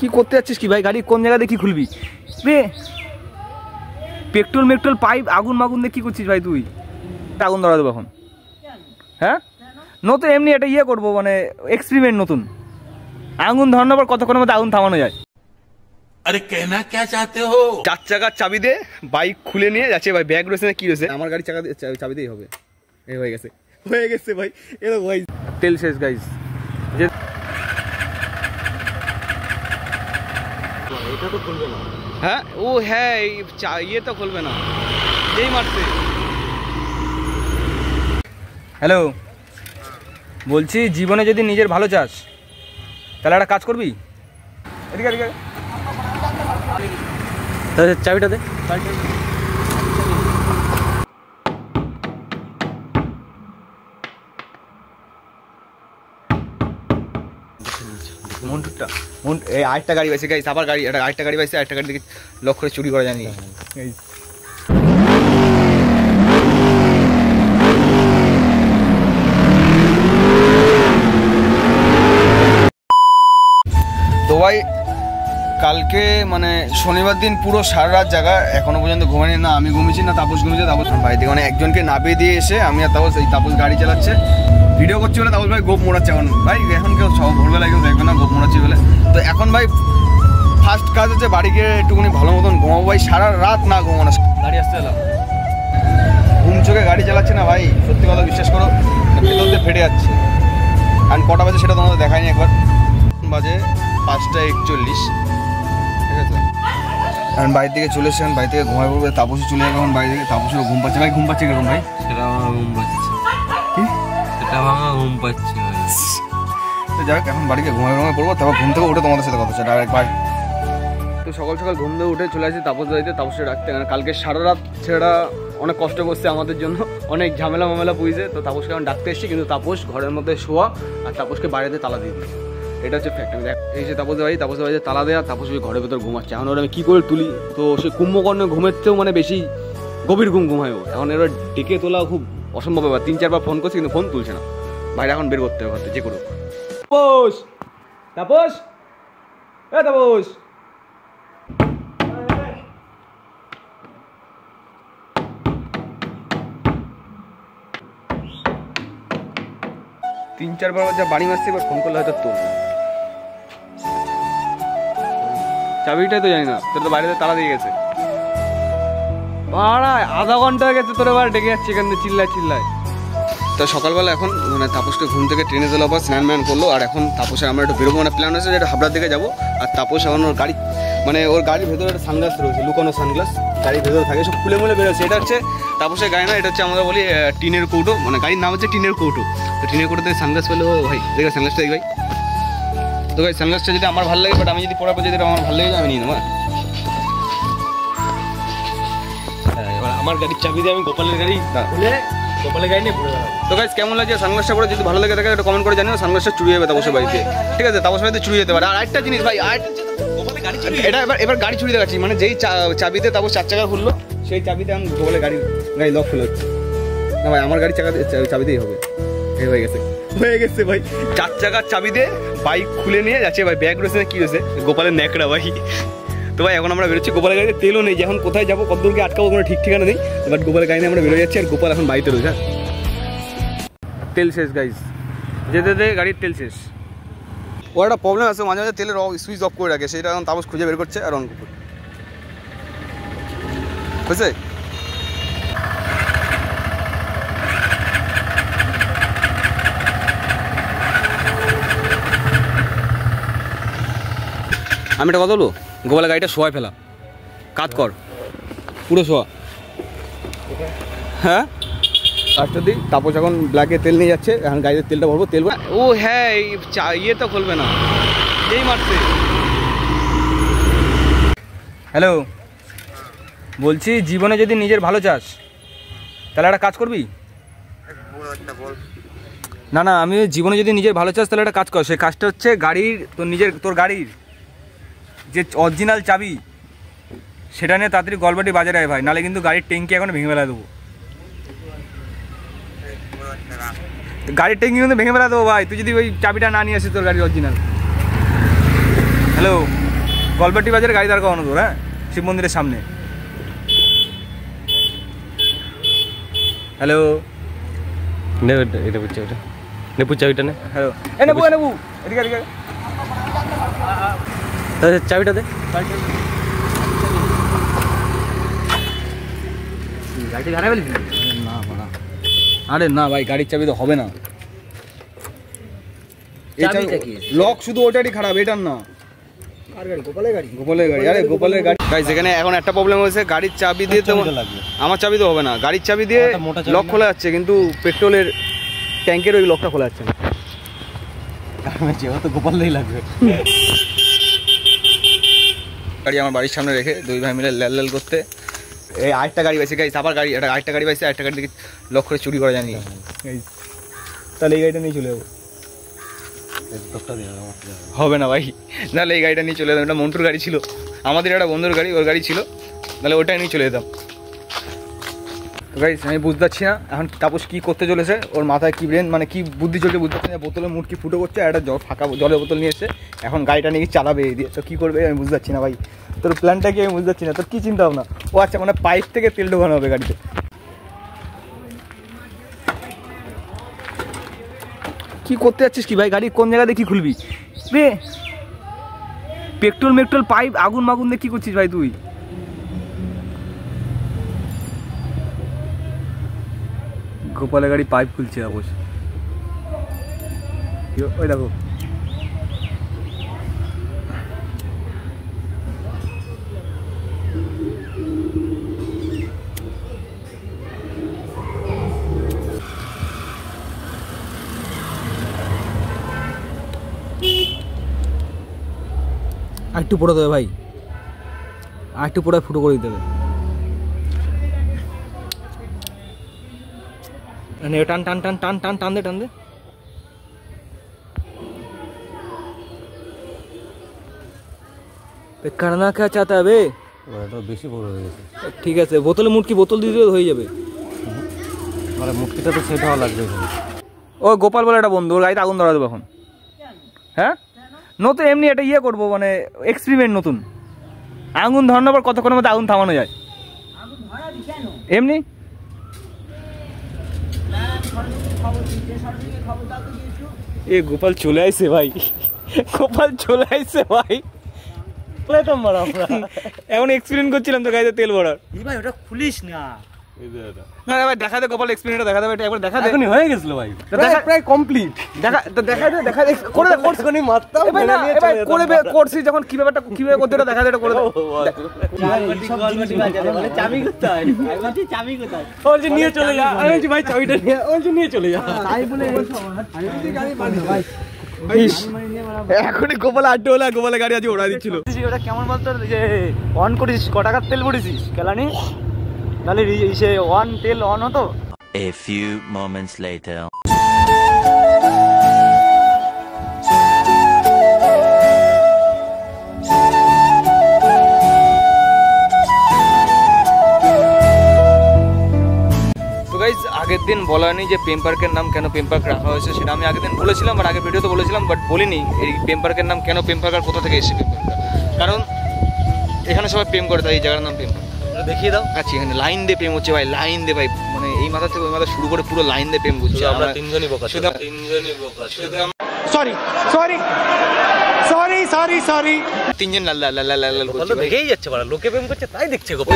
কি করতে যাচ্ছিস কি ভাই? গাড়ি কোন জায়গা দিয়ে কি খুলবি রে? পেট্রোল মেট্রোল পাইপ আগুন মাগুন দিয়ে কী করছিস ভাই তুই? আগুন ধরা দেবো এখন? হ্যাঁ নতুন এমনি একটা ইয়ে করবো, মানে এক্সপেরিমেন্ট নতুন। আগুন ধরানোর পর কতক্ষণের মধ্যে আগুন থামানো যায়? আরে কেনা কে চাতে হো? 4 চাকার চাবি দিয়ে বাইক খুলে নিয়ে যাচ্ছে ভাই। ব্যাগ রয়েছে না কি রয়েছে? আমার গাড়ি চাকা চাবি দিয়েই হবে। এই হয়ে গেছে ভাই। এলো ভাই, তেল শেষ গাইস। যে এটা তো খুলবে না। হ্যাঁ ও হ্যাঁ, ইয়ে তো খুলবে না, যেই মারছে। হ্যালো, বলছি জীবনে যদি নিজের ভালো চাস তাহলে একটা কাজ করবি। এদিকে চাবিটা দে। এই আরেকটা গাড়ি পাইছে গাইস, আবার গাড়ি, আরেকটা গাড়ি পাইছে, আরেকটা গাড়ি দিকে লক করে চুরি করা জানি। তো ভাই কালকে মানে শনিবার দিন পুরো সারা রাত জায়গা, এখনো পর্যন্ত ঘুমাইনি। না আমি ঘুমিয়েছি না তাপস ঘুমিয়েছে। তাপস ভাই থেকে মানে একজনকে নামিয়ে দিয়ে এসে আমি আর তাপস, এই তাপস গাড়ি চালাচ্ছে, ভিডিও করছি বলে তাপস ভাই গোপ মোড়াচ্ছে। এখন ভাই এখন কেউ সব ভোরবেলায় কেউ দেখবে না গোপ মোড়াচ্ছি বলে। তো এখন ভাই ফার্স্ট কাজ হচ্ছে বাড়ি গিয়ে একটুখানি ভালো মতন ঘুমাবো ভাই। সারা রাত না ঘুমানো, গাড়ি আসতে এলাম, ঘুম চোখে গাড়ি চালাচ্ছে না ভাই, সত্যি কথা বিশ্বাস করো, ভেতর দিয়ে ফেটে যাচ্ছে। আর কটা বাজে সেটা তোমাদের দেখায়নি একবার। বাজে 5:41, ঠিক আছে। এখন বাড়ির দিকে চলে এসে বাড়ি থেকে ঘুমাই পড়বে। তাপসে চলে যাবে এখন বাড়ি থেকে। তাপসের ঘুম পাচ্ছে ভাই। ঘুম পাচ্ছে কিরকম ভাই? সেটা আমার ঘুম পাচ্ছে। কি সেটা আমার ঘুম পাচ্ছে ভাই। তো যাই হোক এখন বাড়িতে ঘুমাই পড়বো, তারপর ঘুম থেকে উঠে তোমাদের সাথে কথা হচ্ছে ডাইরেক্ট ভাই। তো সকাল সকাল ঘুম থেকে উঠে চলে আসি তাপস বাড়িতে, তাপসে ডাকতে। কারণ কালকে সারা রাত ছেলেটা অনেক কষ্ট করছে আমাদের জন্য, অনেক ঝামেলা মামেলা পুইছে। তো তাপসকে এখন ডাকতে এসেছি, কিন্তু তাপস ঘরের মধ্যে শোয়া আর তাপসকে বাইরেতে তালা দিয়ে দিই। এটা হচ্ছে ফ্যাক্ট। আমি দেখ এই যে তাপসের বাড়িতে তালা দেওয়া, তাপস ওই ঘরের ভেতর ঘুমাচ্ছে। এখন ওরা আমি কী করে তুলি? তো সে কুম্ভকর্ণ ঘুমের চেয়েও মানে বেশি গভীর ঘুম ঘুমায় ও। এখন এবার ডেকে তোলা খুব অসম্ভব ব্যাপার। 3-4 বার ফোন করছি কিন্তু ফোন তুলছে না। বাইরে এখন বের করতে হবে ঘর থেকে, যে করুক। তাপস, তাপস, এ তাপস, তিন চারবার যা বাড়ি মারছে, এবার ফোন করলে হয়তো তোর চাবিটাই তো জানি না। তোর তো বাইরে তালা দিয়ে গেছে। আধা ঘন্টা হয়ে গেছে তোর এবার ডেকে যাচ্ছে এখান থেকে চিল্লায়। তো সকালবেলা এখন মানে তাপসকে ঘুম থেকে ট্রেনে তোলা পর স্নান ম্যান করলো। আর এখন তাপসের আমরা একটু বেরোবো, মানে প্ল্যান হচ্ছে যেটা হাবড়ার দিকে যাবো। আর তাপস এখন ওর গাড়ি, মানে ওর গাড়ির ভেতরে একটা সানগ্লাস রয়েছে, লুকানো সানগ্লাস গাড়ির ভেতরে থাকে, সব খুলে মুলে বেরোচ্ছে। এটা হচ্ছে তাপসের গাড়ি না, এটা হচ্ছে আমরা বলি টিনের কৌটো, মানে গাড়ির নাম হচ্ছে টিনের কৌটো। তো টিনের কৌটোতে সানগ্লাস পেলে ও ভাই দেখে সানগ্লাসটা দেখ ভাই। তো ভাই সানগ্লাসটা যদি আমার ভালো লাগে, বাট আমি যদি পড়ার পর যদি আমার ভালো লাগে আমি নিয়ে নেবো। এবার আমার গাড়ির চাবি দিয়ে আমি গোপালের গাড়ি খুলে গোপালের গাড়ি নিয়ে ঘুরে বেড়াবো। তো গাইস কেমন লাগছে সানগ্লাসটা পরে? যদি ভালো লাগে থাকে একটা কমেন্ট করে জানিও। সানগ্লাসটা চুরি যাবে তাপসের বাড়িতে, ঠিক আছে? তাপসের বাড়িতে চুরি যেতে পারে। আর আরেকটা জিনিস ভাই, এটা এবার গাড়ি চুরি দেখাচ্ছি, মানে যেই চাবিতে তাপস 4 চাকা খুললো, সেই চাবিতে আমি গোপালের গাড়ি লক খুলে হচ্ছে না ভাই। আমার গাড়ি চাবিতেই হবে। এই হয়ে গেছে ভাই। 4 চাকার চাবি দিয়ে বাইক খুলে নিয়ে যাচ্ছে ভাই। ব্যাগ রয়েছে না কি রয়েছে? গোপালের ন্যাকড়া ভাই। তো ভাই এখন আমরা বেরোচ্ছি। গোপালের গাড়িতে তেলও নেই, যে এখন কোথায় যাবো কতদূরকে আটকাবো কোনো ঠিক ঠিকানা নেই। বাট গোপালের গাড়ি নিয়ে আমরা বেরো যাচ্ছি। আর গোপাল এখন বাড়িতে রয়েছে। তেল শেষ গাইস, যেতে গাড়ির তেল শেষ। ও একটা প্রবলেম আছে, মাঝে মাঝে তেলের সুইচ অফ করে রাখে, সেটা এখন তাপস খুঁজে বের করছে আর অন করছে, বুঝছে? আমি একটা কথা বলবো, গোপালের গাড়িটা শোয়ায় ফেলা, কাজ কর পুরো শোয়া। হ্যাঁ কাজটা দিই। তাপস এখন ব্ল্যাকে তেল নিয়ে যাচ্ছে, এখন গাড়িতে তেলটা ভরবো। তেল ও হ্যাঁ, ইয়ে তো খুলবে না, যেই মারছে। হ্যালো, বলছি জীবনে যদি নিজের ভালো চাস তাহলে একটা কাজ করবি। না আমি জীবনে যদি নিজের ভালো চাস তাহলে একটা কাজ কর। সেই কাজটা হচ্ছে গাড়ির, তোর গাড়ির যে অরিজিনাল চাবি সেটা নিয়ে তাড়াতাড়ি গলবাটি বাজারে আয় ভাই, নাহলে কিন্তু গাড়ির ট্যাঙ্কি এখন ভেঙে ফেলা দেবো। গাড়ির ট্যাঙ্কি কিন্তু ভেঙে ফেলা দেবো ভাই, তুই যদি ওই চাবিটা না নিয়ে আসিস তোর গাড়ির অরিজিনাল। হ্যালো, গলবাটি বাজারে গাড়ি দাঁড় করানো তোর, হ্যাঁ, শিব মন্দিরের সামনে। হ্যালো, নে এটা বুঝছে, ওটা নে পুচ্ছা ওইটা নে। হ্যালো, এ নেবু এদিকে এদিকে চাবিটা দে। গাড়িটা হারাই ফেলি? না বাড়া, আরে না ভাই, গাড়ির চাবি তো হবে না। লক শুধু ওটারই খারাপ, এটার না। গোপালের গাড়ি, আরে গোপালের গাড়ি। গাইস এখানে এখন একটা প্রবলেম হয়েছে, গাড়ির চাবি দিয়ে তো আমার চাবি তো হবে না, গাড়ির চাবি দিয়ে লক খোলা যাচ্ছে, কিন্তু পেট্রোলের ট্যাঙ্কের ওই লকটা খোলা যাচ্ছে না। তো গোপালেই লাগবে। গাড়ি আমার বাড়ির সামনে রেখে দুই ভাই মিলে লাল লাল করতে এই আরেকটা গাড়ি পাইছে গাইস, আবার গাড়ি আরেকটা গাড়ি পাইছে, আরেকটা গাড়ি থেকে লক করে চুরি করা জানি। তাহলে এই গাড়িটা নিয়ে চলে যাবো। হবে না ভাই, নাহলে এই গাড়িটা নিয়ে চলে যেতাম। এটা মন্টুর গাড়ি ছিল, আমাদের একটা বন্ধুর গাড়ি, ওর গাড়ি ছিল, নাহলে ওটাই নিয়ে চলে যেতাম। তো গাইস আমি বুঝতে পারছি না এখন তাপস কী করতে চলেছে, ওর মাথায় কী ব্রেন মানে কী বুদ্ধি চলছে বুঝতে পারছি না। বোতলের মুটকি ফুটো করছে, আর একটা ফাঁকা জলের বোতল নিয়ে এসে এখন গাড়িটা নিয়ে চালাবে এই দিয়ে। তো কী করবে আমি বুঝতে পারছি না ভাই, তোর প্ল্যানটা কি আমি বুঝতে পারছি না। তোর কী চিন্তা ভাবনা? ও আচ্ছা, মানে পাইপ থেকে তেল ঢোকানো হবে গাড়িতে। কি করতে যাচ্ছিস কি ভাই? গাড়ি কোন জায়গাতে কি খুলবি রে? পেট্রোল পাইপ আগুন মাগুন দিয়ে কি করছিস ভাই তুই? গোপালের গাড়ি পাইপ খুলছে অবশ্য, ওই দেখো। আর একটু পড়ে দেবে ভাই, আর একটু পড়ে ফুটো করে দিতে হবে। টান টান টান টান টান টান দে টান দে। करना क्या चाहता है बे? বেশি বড় হয়ে গেছে। ঠিক আছে, বোতলে মুটকি বোতল দিয়ে দিলে হয়ে যাবে। মানে মুটকিটা তো সেট হওয়া লাগবে। ও গোপাল বলে একটা বন্ধু, ওর গাড়িতে আগুন ধরা দেবো এখন। হ্যাঁ নতুন এমনি একটা ইয়ে করবো, মানে এক্সপেরিমেন্ট নতুন। আগুন ধরানোর পর কতক্ষণের মধ্যে আগুন থামানো যায় এমনি। এ গোপাল চলে আসছে ভাই, গোপাল চলে আসছে ভাই। এখন এক্সপেরিমেন্ট করছিলাম তো গাড়িতে তেল ভরার। ভাই ওটা খুলিস না। না ভাই দেখা দে, গোপাল এক্সপেরিমেন্টটা দেখা দেবে, একবার দেখা দে। এখনই হয়ে গেছিল ভাই, প্রায় কমপ্লিট। দেখা দে করে দে কোর্স কোনি মারতাম না ভাই, করে বে কোর্স যখন কি ব্যাপারটা কিভাবে করতে এটা দেখা দে, এটা করে দে। মানে চাবি কোথায়? চাবি কোথায়? ওর যে নিয়ে চলে যা, আমি বলছি ভাই চাবিটা নিয়ে, ওর যে নিয়ে চলে যা। তাই বলে আমি যদি গাড়ি পানি ভাই এখনই গোপাল আড্ডা হলো, গোপালের গাড়ি আজ ওড়া দিচ্ছিল। ওটা কেমন বলতো যে অন করিস, ক টাকার তেল ভরেছিস কেলানি? তাহলে সে অন তেল অন হতো। A few moments later. আগের দিন বলা নেই যে পেম পার্কের নাম কেন পেম পার্ক রাখা হয়েছে, সেটা আমি আগের দিন বলেছিলাম, বাট আগের ভিডিওতে বলেছিলাম, বাট বলিনি এই পেম পার্কের নাম কেন পেম পার্ক আর কোথা থেকে এসেছে পেম পার্কটা। কারণ এখানে সবাই প্রেম করে, তাই এই জায়গার নাম পেম পার্ক। দেখিয়ে দাও। আচ্ছা এখানে লাইন দিয়ে প্রেম হচ্ছে ভাই, লাইন দিয়ে ভাই, মানে এই মাথা থেকে ওই মাথা শুরু করে পুরো লাইন দিয়ে প্রেম করছে। আমরা তিনজনই বোকা, সরি তিনজন লাল লাল লাল লাল লাল করছে। দেখেই যাচ্ছে, লোকে প্রেম করছে তাই দেখছে গোপাল।